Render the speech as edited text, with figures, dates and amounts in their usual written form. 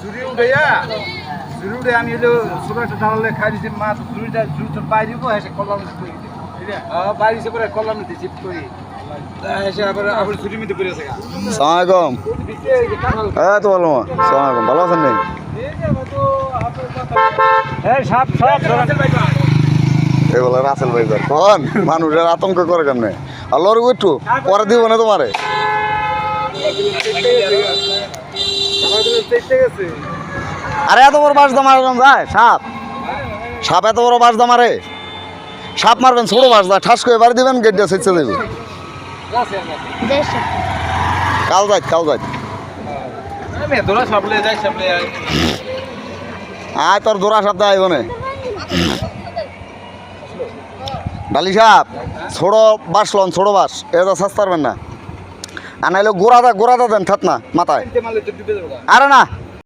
ঝুড়ি উঠাইয়া ঝুড়ি উঠে আমি হলো ছোট একটা ঢালালে খাই দিচ্ছি মাছ ঝুড়িটা ঝুড়ি তোর বাইরে এসে কল্যাণ করে দিই বাইরে এসে পরে কল্যাণ দিতে চিপ করি এসে আবার আবার ঝুড়ি মিতে করে আসে সালামালাইকুম। হ্যাঁ তো বলো সালামালাইকুম, ভালো আছেন নেই? এই বলে রাসেল ভাই কন মানুষের আতঙ্ক করে কেমনে আল্লাহর একটু পরে দিব না তোমারে। আরে এত বড় বাস দা মারলাম যায় সাপ সাপ এত বড় বাস দা মারে সাপ মারবেন ছোট বাস দা ঠাস করে বাড়ি দিবেন গেট দিয়ে সেচে দেবে কাল যাই আয় তোর দোরা সাপ দা আইব না ডালি সাপ ছোট বাস লন ছোট বাস এটা সাজ পারবেন না আর নাইলে গোড়াদা দেন থাক না মাথায় আরে না